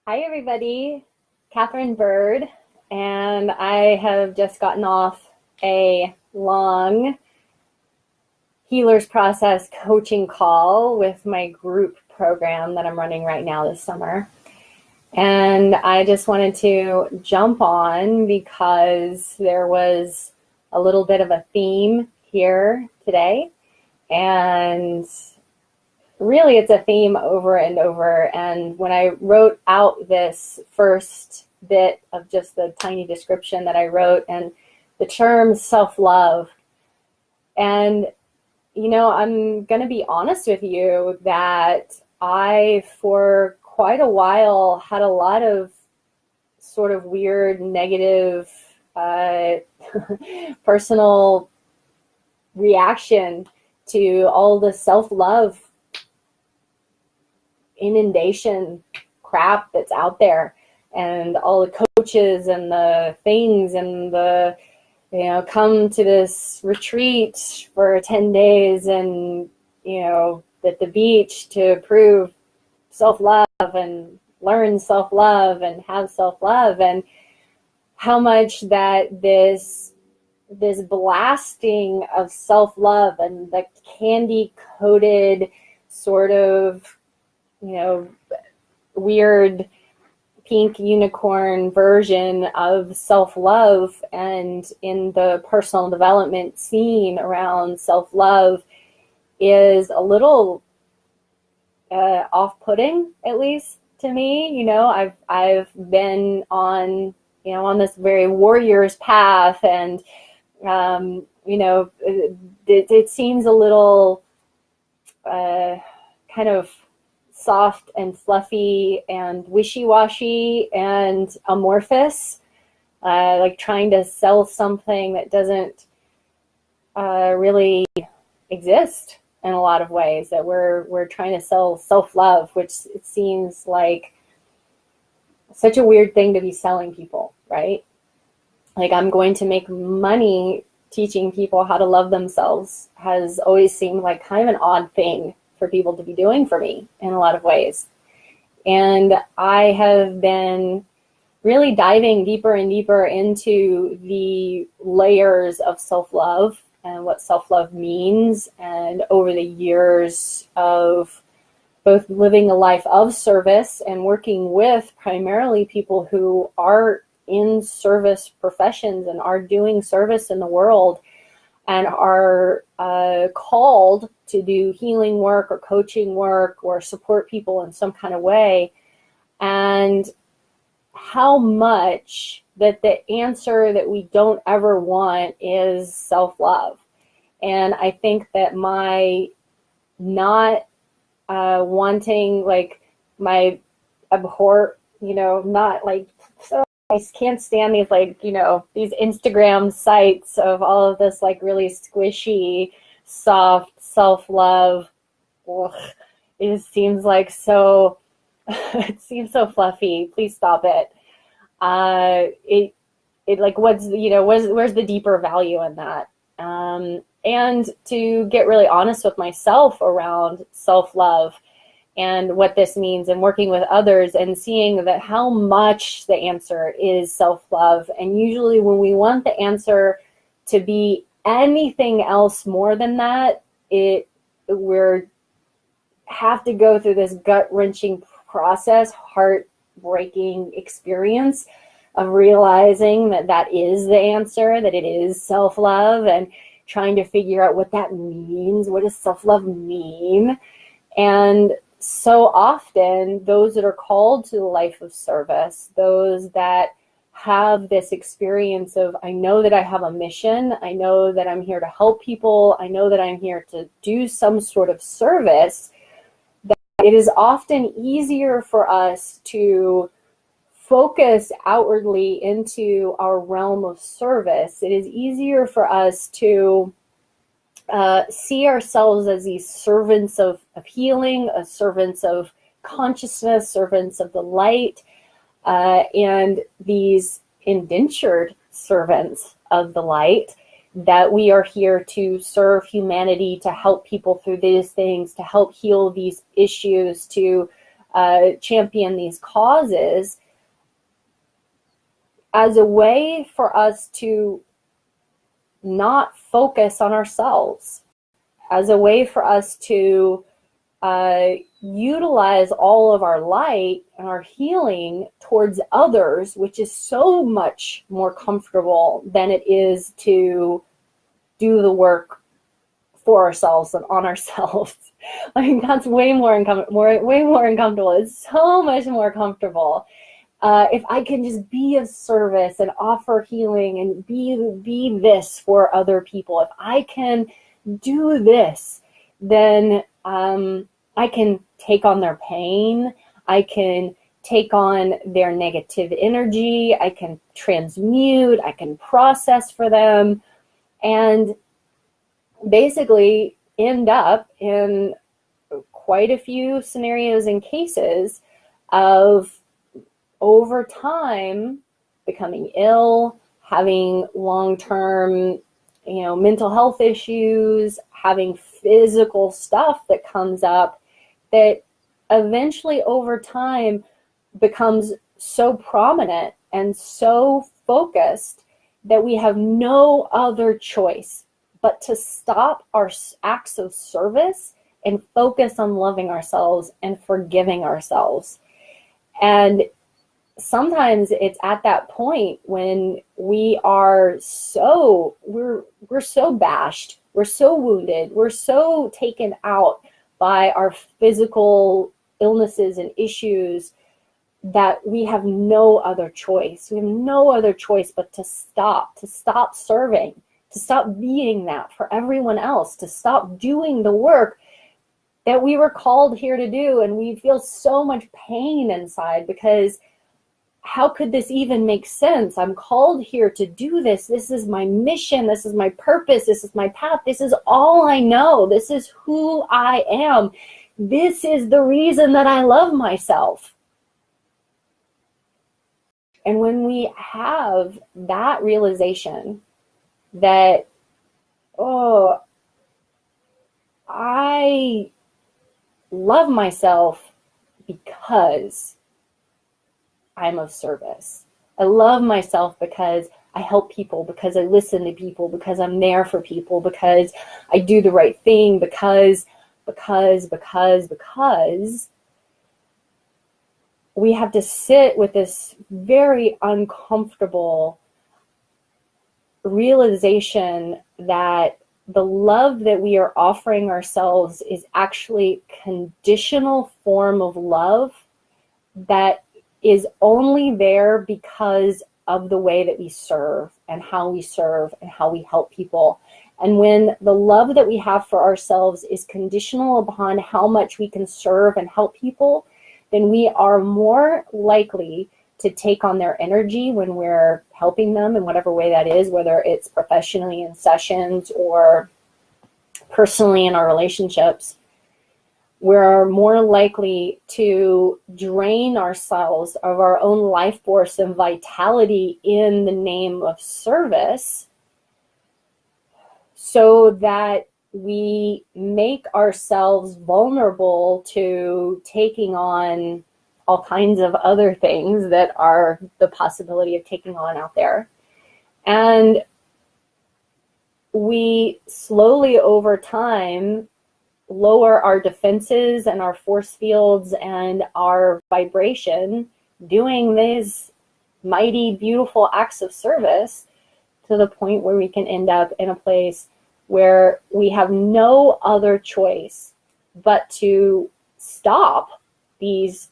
Hi, everybody. Catherine Bird, and I have just gotten off a long Healers Process coaching call with my group program that I'm running right now this summer. And I just wanted to jump on because there was a little bit of a theme here today. And really, it's a theme over and over. And when I wrote out this first bit of just the tiny description that I wrote and the term self-love, and I'm going to be honest with you that I, for quite a while, had a lot of sort of weird negative uh, personal reaction to all the self-love inundation crap that's out there, and all the coaches and the things and the come to this retreat for 10 days and at the beach to prove self-love and learn self-love and have self-love, and how much that this blasting of self-love and the candy coated sort of weird pink unicorn version of self-love, and in the personal development scene around self-love, is a little off-putting, at least to me. I've been on this very warrior's path, and it seems a little kind of soft and fluffy and wishy-washy and amorphous, like trying to sell something that doesn't really exist in a lot of ways. That we're trying to sell self-love, which it seems like such a weird thing to be selling people, right? Like, I'm going to make money teaching people how to love themselves has always seemed like kind of an odd thing for people to be doing for me in a lot of ways. And I have been really diving deeper and deeper into the layers of self-love and what self-love means. And over the years of both living a life of service and working with primarily people who are in service professions and are doing service in the world, and are called to do healing work or coaching work or support people in some kind of way, and how much that the answer that we don't ever want is self-love. And I think that my not wanting, like, my abhor, not like, so I can't stand these, like, these Instagram sites of all of this, like, really squishy, soft self-love. Ugh, it seems like so, it seems so fluffy. Please stop it. It like, where's the deeper value in that? And to get really honest with myself around self-love and what this means, and working with others and seeing that how much the answer is self-love. And usually when we want the answer to be anything else more than that, we're have to go through this gut-wrenching process, heart-breaking experience of realizing that that is the answer, that it is self-love, and trying to figure out what that means. What does self-love mean? And so often, those that are called to the life of service, those that have this experience of, I know that I have a mission, I know that I'm here to help people, I know that I'm here to do some sort of service, that it is often easier for us to focus outwardly into our realm of service. It is easier for us to see ourselves as these servants of healing, servants of consciousness, servants of the light, and these indentured servants of the light, that we are here to serve humanity, to help people through these things, to help heal these issues, to champion these causes as a way for us to not focus on ourselves, as a way for us to utilize all of our light and our healing towards others, which is so much more comfortable than it is to do the work for ourselves and on ourselves. I mean, that's way more uncomfortable. It's so much more comfortable if I can just be of service and offer healing and be this for other people. If I can do this, then I can take on their pain. I can take on their negative energy. I can transmute. I can process for them, and basically end up in quite a few scenarios and cases of, over time, becoming ill, having long-term, mental health issues, having physical stuff that comes up that eventually over time becomes so prominent and so focused that we have no other choice but to stop our acts of service and focus on loving ourselves and forgiving ourselves. And sometimes it's at that point when we are we're so bashed, we're so wounded, we're so taken out by our physical illnesses and issues that we have no other choice. We have no other choice but to stop serving, to stop being that for everyone else, to stop doing the work that we were called here to do. And we feel so much pain inside because how could this even make sense? I'm called here to do this. This is my mission. This is my purpose. This is my path. This is all I know. This is who I am. This is the reason that I love myself. And when we have that realization that, oh, I love myself because I'm of service. I love myself because I help people, because I listen to people, because I'm there for people, because I do the right thing, because we have to sit with this very uncomfortable realization that the love that we are offering ourselves is actually a conditional form of love that is only there because of the way that we serve and how we help people. And when the love that we have for ourselves is conditional upon how much we can serve and help people, then we are more likely to take on their energy when we're helping them in whatever way that is, whether it's professionally in sessions or personally in our relationships. We're more likely to drain ourselves of our own life force and vitality in the name of service so that we make ourselves vulnerable to taking on all kinds of other things that are the possibility of taking on out there. And we slowly over time lower our defenses and our force fields and our vibration doing these mighty, beautiful acts of service to the point where we can end up in a place where we have no other choice but to stop these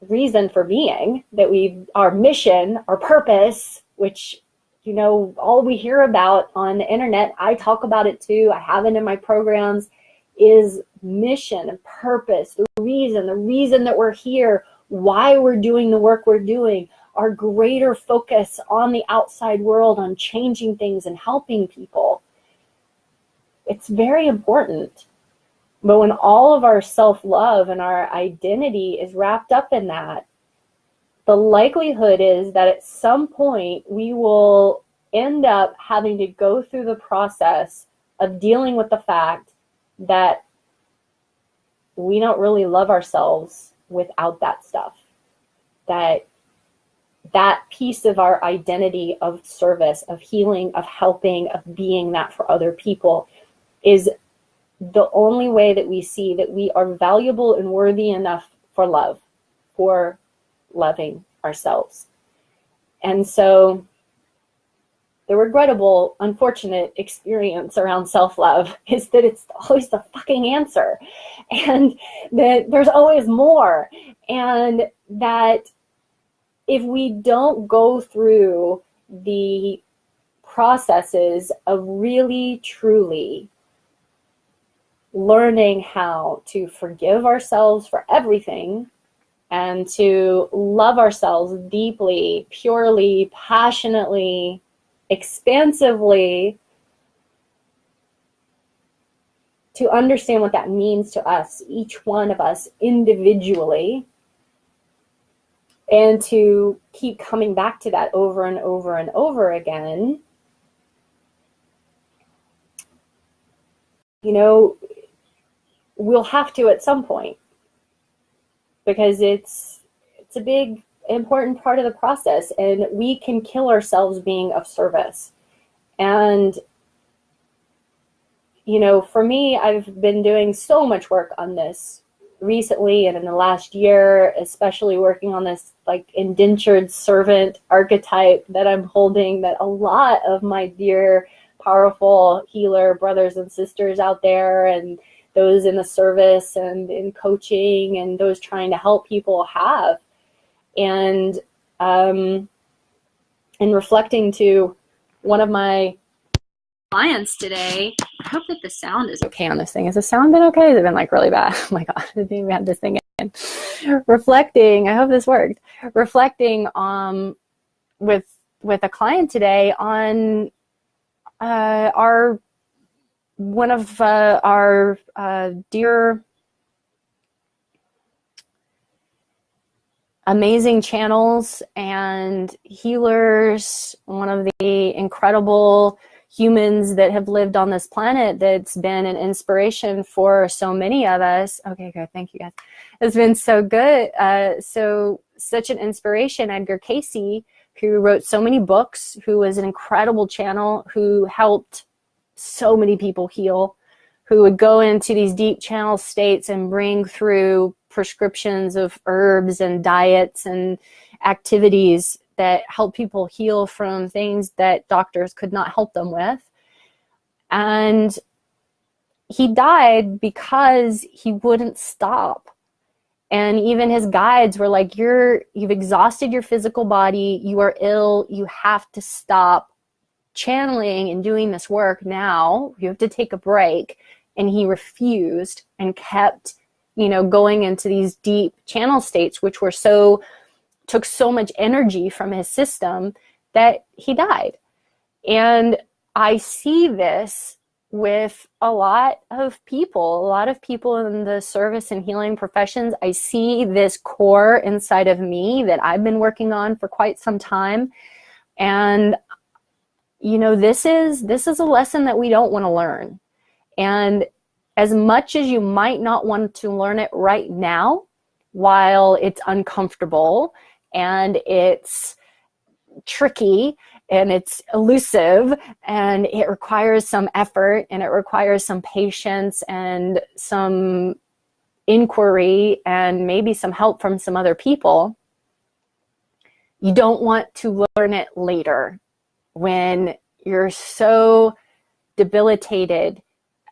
reason for being that our mission, our purpose, which all we hear about on the internet, I talk about it too, I have it in my programs, is mission and purpose, the reason that we're here, why we're doing the work we're doing, our greater focus on the outside world, on changing things and helping people. It's very important. But when all of our self-love and our identity is wrapped up in that, the likelihood is that at some point we will end up having to go through the process of dealing with the fact that we don't really love ourselves without that stuff. That piece of our identity of service, of healing, of helping, of being that for other people is the only way that we see that we are valuable and worthy enough for love, for loving ourselves. And so the regrettable, unfortunate experience around self-love is that it's always the fucking answer, and that there's always more, and that if we don't go through the processes of really, truly learning how to forgive ourselves for everything and to love ourselves deeply, purely, passionately, expansively, to understand what that means to us, each one of us individually, and to keep coming back to that over and over and over again, you know, we'll have to at some point, because it's a big, important part of the process, and we can kill ourselves being of service. And, you know, for me, I've been doing so much work on this recently and in the last year, especially working on this like indentured servant archetype that I'm holding, that a lot of my dear, powerful healer brothers and sisters out there, and those in the service and in coaching and those trying to help people have. And in reflecting to one of my clients today, I hope that the sound is okay on this thing. Has the sound been okay? Has it been like really bad? Oh my God, I didn't even have this thing in. Reflecting, I hope this worked. Reflecting with a client today on one of our dear amazing channels and healers, one of the incredible humans that have lived on this planet that's been an inspiration for so many of us. Okay, good. Thank you, guys. It's been so good. Such an inspiration, Edgar Casey, who wrote so many books, who was an incredible channel, who helped so many people heal, who would go into these deep channel states and bring through prescriptions of herbs and diets and activities that help people heal from things that doctors could not help them with. And he died because he wouldn't stop. And even his guides were like, you've exhausted your physical body, you are ill, you have to stop channeling and doing this work now, you have to take a break. And he refused and kept, going into these deep channel states, which took so much energy from his system that he died. And I see this with a lot of people in the service and healing professions. I see this core inside of me that I've been working on for quite some time. And, this is a lesson that we don't want to learn. And as much as you might not want to learn it right now, while it's uncomfortable and it's tricky and it's elusive and it requires some effort and it requires some patience and some inquiry and maybe some help from some other people, you don't want to learn it later when you're so debilitated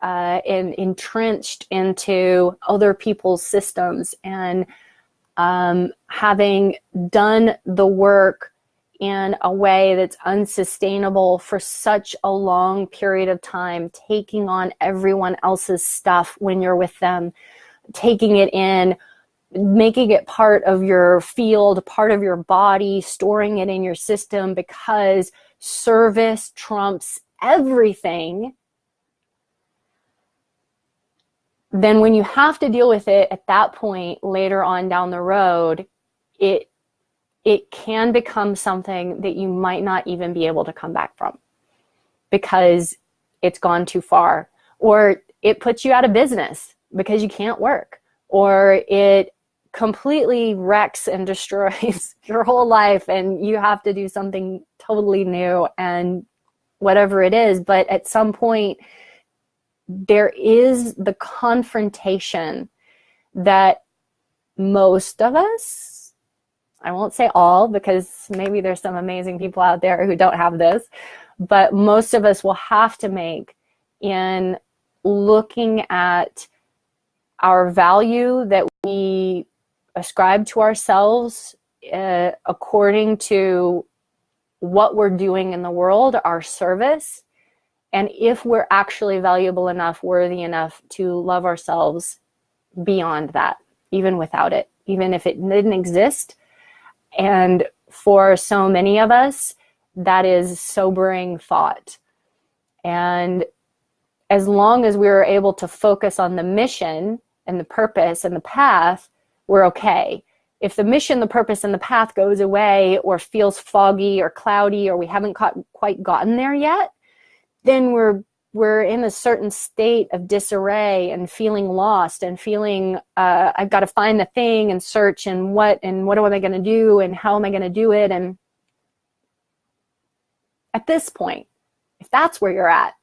and entrenched into other people's systems, and having done the work in a way that's unsustainable for such a long period of time, taking on everyone else's stuff when you're with them, taking it in, making it part of your field, part of your body, storing it in your system because service trumps everything. Then when you have to deal with it at that point later on down the road, it can become something that you might not even be able to come back from because it's gone too far, or it puts you out of business because you can't work, or it completely wrecks and destroys your whole life, and you have to do something totally new and whatever it is. But at some point, there is the confrontation that most of us, I won't say all, because maybe there's some amazing people out there who don't have this, but most of us will have to make in looking at our value that we ascribe to ourselves according to what we're doing in the world, our service, and if we're actually valuable enough, worthy enough to love ourselves beyond that, even without it, even if it didn't exist. And for so many of us, that is sobering thought. And as long as we're able to focus on the mission and the purpose and the path, we're okay. If the mission, the purpose, and the path goes away or feels foggy or cloudy, or we haven't quite gotten there yet, then we're in a certain state of disarray and feeling lost and feeling I've got to find the thing and search and what am I going to do and how am I going to do it. And at this point, if that's where you're at,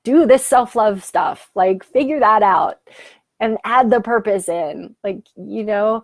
do this self-love stuff, like figure that out and add the purpose in. Like, you know,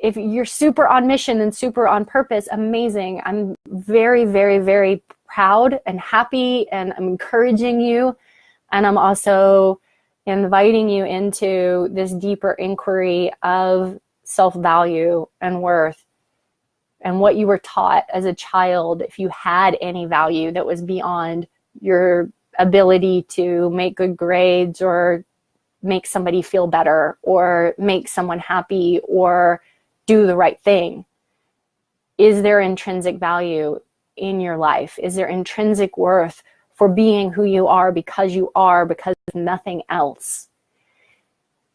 if you're super on mission and super on purpose, amazing. I'm very, very, very proud and happy, and I'm encouraging you. And I'm also inviting you into this deeper inquiry of self-value and worth and what you were taught as a child, if you had any value that was beyond your ability to make good grades or make somebody feel better or make someone happy or do the right thing. Is there intrinsic value in your life? Is there intrinsic worth for being who you are because of nothing else?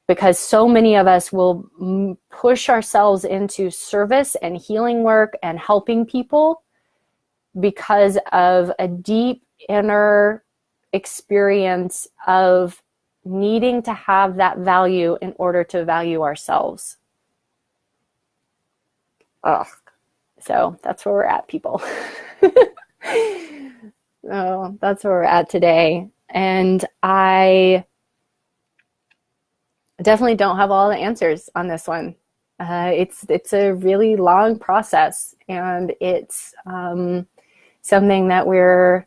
Because so many of us will push ourselves into service and healing work and helping people because of a deep inner experience of needing to have that value in order to value ourselves. Ugh. So that's where we're at, people. Oh, that's where we're at today. And I definitely don't have all the answers on this one. It's a really long process, and it's something that we're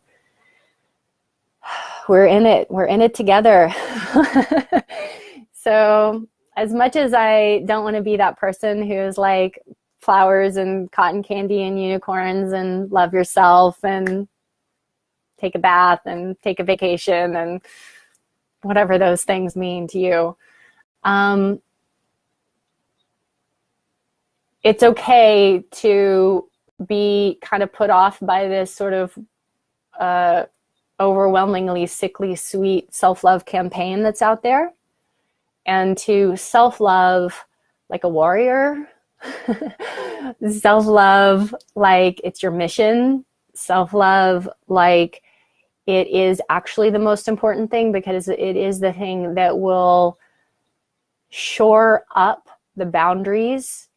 in it. We're in it together. So as much as I don't want to be that person who's like flowers and cotton candy and unicorns and love yourself and take a bath and take a vacation and whatever those things mean to you, it's okay to be kind of put off by this sort of overwhelmingly sickly sweet self-love campaign that's out there, and to self-love like a warrior, self-love like it's your mission, self-love like it is actually the most important thing, because it is the thing that will shore up the boundaries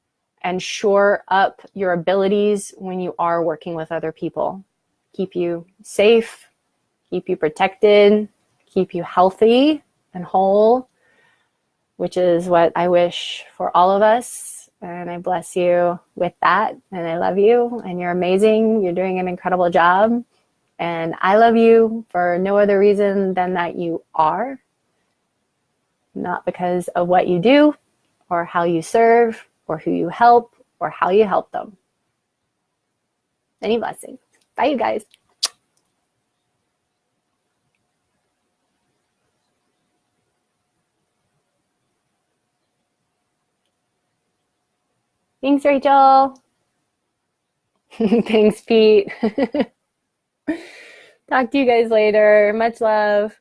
and shore up your abilities when you are working with other people. Keep you safe, keep you protected, keep you healthy and whole, which is what I wish for all of us. And I bless you with that. And I love you. And you're amazing. You're doing an incredible job. And I love you for no other reason than that you are. Not because of what you do or how you serve or who you help or how you help them. Many blessings. Bye, you guys. Thanks, Rachel. Thanks, Pete. Talk to you guys later. Much love.